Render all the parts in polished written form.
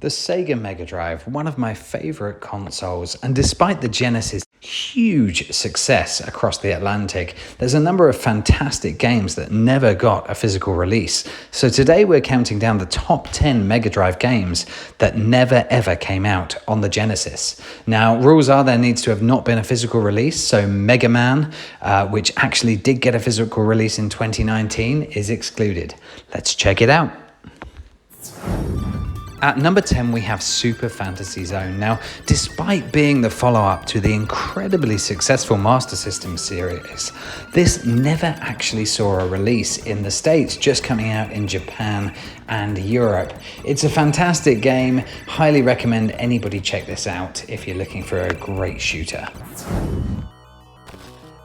The Sega Mega Drive, one of my favorite consoles, and despite the Genesis' huge success across the Atlantic, there's a number of fantastic games that never got a physical release. So today we're counting down the top 10 Mega Drive games that never ever came out on the Genesis. Now, rules are there needs to have not been a physical release, so Mega Man, which actually did get a physical release in 2019, is excluded. Let's check it out. At number 10, we have Super Fantasy Zone. Now, despite being the follow-up to the incredibly successful Master System series, this never actually saw a release in the States, just coming out in Japan and Europe. It's a fantastic game. Highly recommend anybody check this out if you're looking for a great shooter.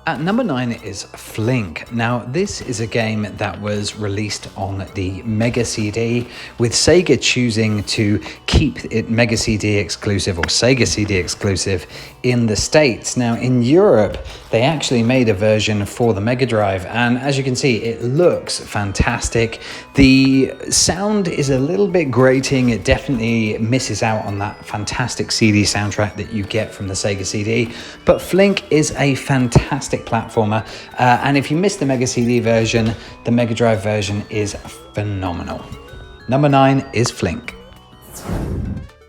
At number 9 is Flink. Now, this is a game that was released on the Mega CD, with Sega choosing to keep it Mega CD exclusive or Sega CD exclusive in the States. Now, in Europe, they actually made a version for the Mega Drive, and as you can see, it looks fantastic. The sound is a little bit grating. It definitely misses out on that fantastic CD soundtrack that you get from the Sega CD, but Flink is a fantastic platformer, and if you missed the Mega CD version, the Mega Drive version is phenomenal. Number 9 is Flink.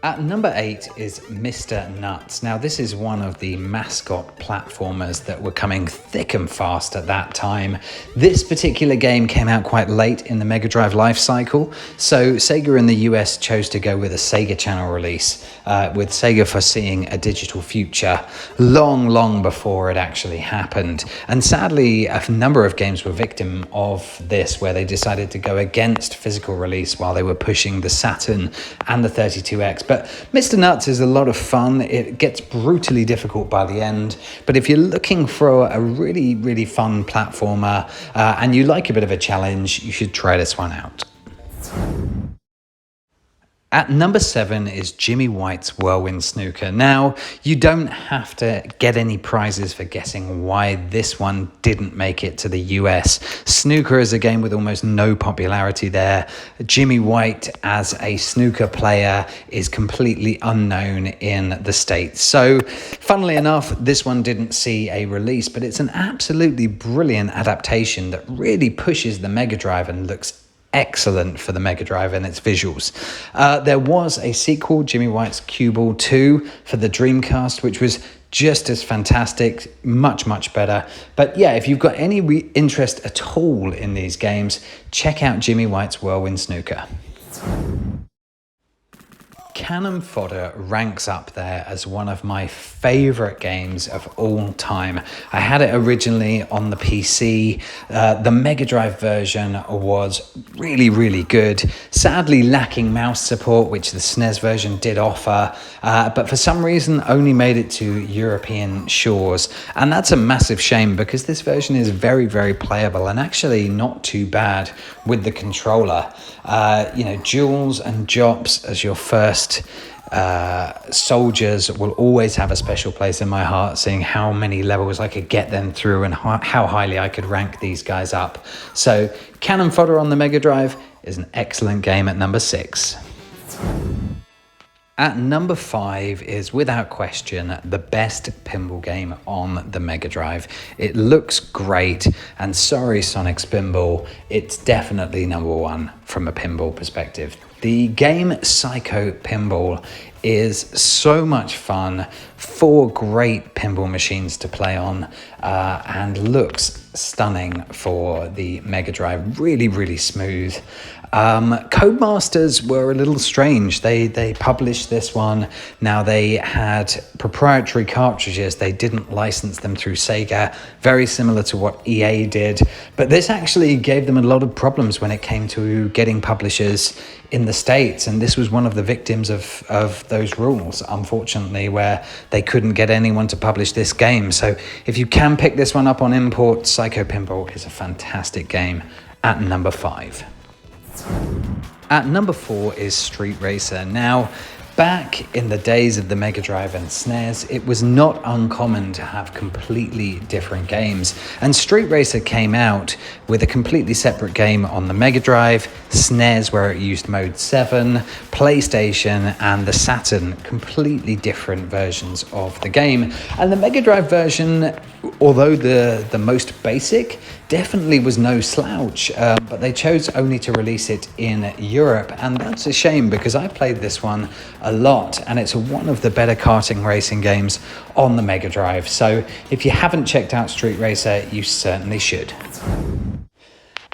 At number 8 is Mr. Nuts. Now, this is one of the mascot platformers that were coming thick and fast at that time. This particular game came out quite late in the Mega Drive life cycle, so Sega in the US chose to go with a Sega Channel release, with Sega foreseeing a digital future long before it actually happened. And sadly, a number of games were victim of this, where they decided to go against physical release while they were pushing the Saturn and the 32X. But Mr. Nuts is a lot of fun. It gets brutally difficult by the end. But if you're looking for a really fun platformer and you like a bit of a challenge, you should try this one out. At number 7 is Jimmy White's Whirlwind Snooker. Now, you don't have to get any prizes for guessing why this one didn't make it to the US. Snooker is a game with almost no popularity there. Jimmy White as a snooker player is completely unknown in the States. So, funnily enough, this one didn't see a release, but it's an absolutely brilliant adaptation that really pushes the Mega Drive and looks excellent for the Mega Drive and its visuals. There was a sequel, Jimmy White's Cue Ball 2, for the Dreamcast, which was just as fantastic, much better. But yeah, if you've got any interest at all in these games, check out Jimmy White's Whirlwind Snooker. Cannon Fodder ranks up there as one of my favorite games of all time. I had it originally on the PC. The Mega Drive version was really good. Sadly lacking mouse support, which the SNES version did offer, but for some reason only made it to European shores. And that's a massive shame, because this version is very playable and actually not too bad with the controller. Jules and Jops as your first soldiers will always have a special place in my heart, seeing how many levels I could get them through and how highly I could rank these guys up. So Cannon Fodder on the Mega Drive is an excellent game at number 6. At number 5 is, without question, the best pinball game on the Mega Drive. It looks great, and sorry Sonic's Pinball, it's definitely number 1 from a pinball perspective. The game Psycho Pinball is so much fun, 4 great pinball machines to play on, and looks stunning for the Mega Drive. Really smooth. Codemasters were a little strange. They published this one. Now, they had proprietary cartridges. They didn't license them through Sega, very similar to what EA did. But this actually gave them a lot of problems when it came to getting publishers in the States. And this was one of the victims of those rules, unfortunately, where they couldn't get anyone to publish this game. So if you can pick this one up on import, Psycho Pinball is a fantastic game at number 5. At number 4 is Street Racer. Now, back in the days of the Mega Drive and SNES, it was not uncommon to have completely different games. And Street Racer came out with a completely separate game on the Mega Drive, SNES where it used Mode 7, PlayStation, and the Saturn, completely different versions of the game. And the Mega Drive version, although the most basic, definitely was no slouch, but they chose only to release it in Europe, and that's a shame because I played this one a lot and it's one of the better karting racing games on the Mega Drive. So if you haven't checked out Street Racer, you certainly should.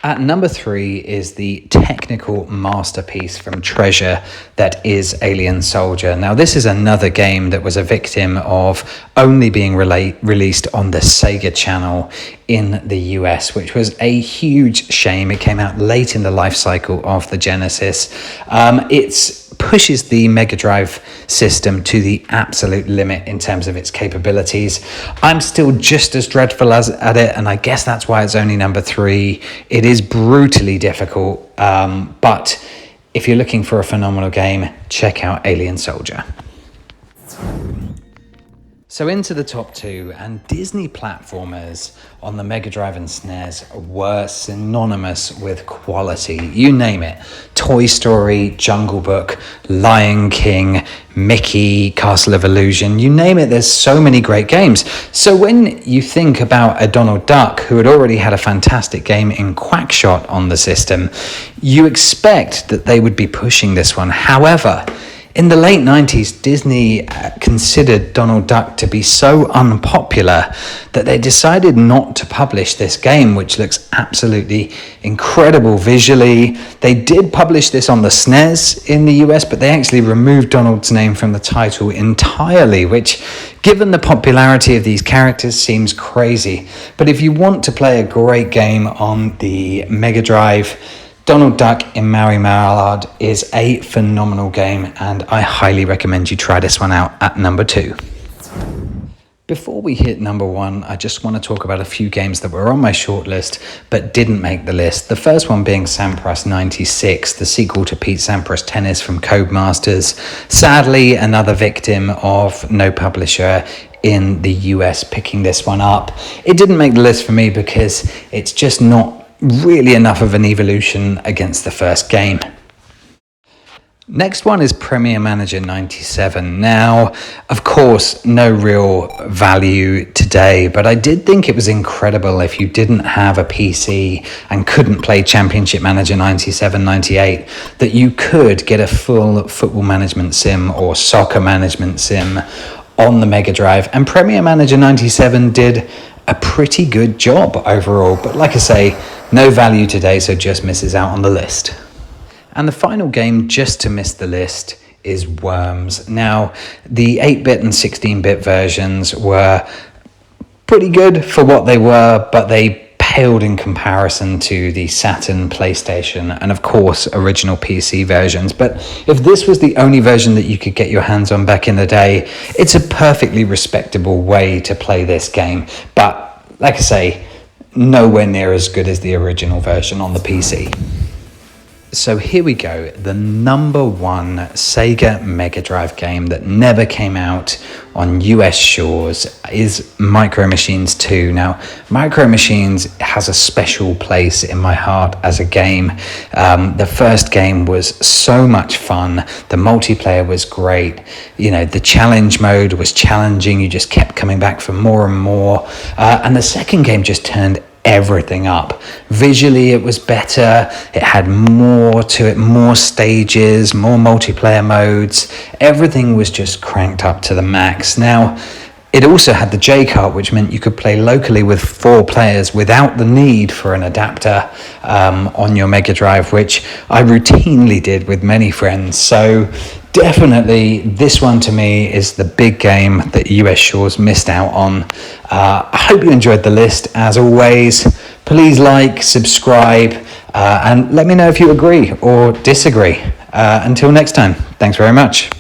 At number 3 is the technical masterpiece from Treasure that is Alien Soldier. Now, this is another game that was a victim of only being released on the Sega channel in the US, which was a huge shame. It came out late in the life cycle of the Genesis. It pushes the Mega Drive system to the absolute limit in terms of its capabilities. I'm still just as dreadful at it, and I guess that's why it's only number 3. It is brutally difficult, but if you're looking for a phenomenal game, check out Alien Soldier. So into the top 2, and Disney platformers on the Mega Drive and SNES were synonymous with quality. You name it. Toy Story, Jungle Book, Lion King, Mickey, Castle of Illusion, you name it, there's so many great games. So when you think about a Donald Duck who had already had a fantastic game in Quackshot on the system, you expect that they would be pushing this one. However, in the late 90s, Disney considered Donald Duck to be so unpopular that they decided not to publish this game, which looks absolutely incredible visually. They did publish this on the SNES in the US, but they actually removed Donald's name from the title entirely, which, given the popularity of these characters, seems crazy. But if you want to play a great game on the Mega Drive, Donald Duck in Mary Mallard is a phenomenal game, and I highly recommend you try this one out at number 2. Before we hit number 1, I just want to talk about a few games that were on my shortlist but didn't make the list. The first one being Sampras 96, the sequel to Pete Sampras Tennis from Codemasters. Sadly, another victim of no publisher in the US picking this one up. It didn't make the list for me because it's just not really enough of an evolution against the first game. Next one is Premier Manager 97. Now, of course, no real value today, but I did think it was incredible if you didn't have a PC and couldn't play Championship Manager 97, 98, that you could get a full football management sim or soccer management sim on the Mega Drive. And Premier Manager 97 did a pretty good job overall, but like I say, no value today, so just misses out on the list. And the final game just to miss the list is Worms. Now, the 8-bit and 16-bit versions were pretty good for what they were, but they paled in comparison to the Saturn, PlayStation, and of course, original PC versions. But if this was the only version that you could get your hands on back in the day, it's a perfectly respectable way to play this game. But like I say, nowhere near as good as the original version on the PC. So here we go, the number 1 Sega Mega Drive game that never came out on US shores is Micro Machines 2. Now, Micro Machines has a special place in my heart as a game. The first game was so much fun. The multiplayer was great. You know, the challenge mode was challenging. You just kept coming back for more and more. And the second game just turned everything up. Visually, it was better. It had more to it, more stages, more multiplayer modes. Everything was just cranked up to the max. Now, it also had the J-Cart, which meant you could play locally with 4 players without the need for an adapter on your Mega Drive, which I routinely did with many friends. So definitely this one to me is the big game that US shores missed out on. I hope you enjoyed the list. As always, please like, subscribe, and let me know if you agree or disagree. Until next time, thanks very much.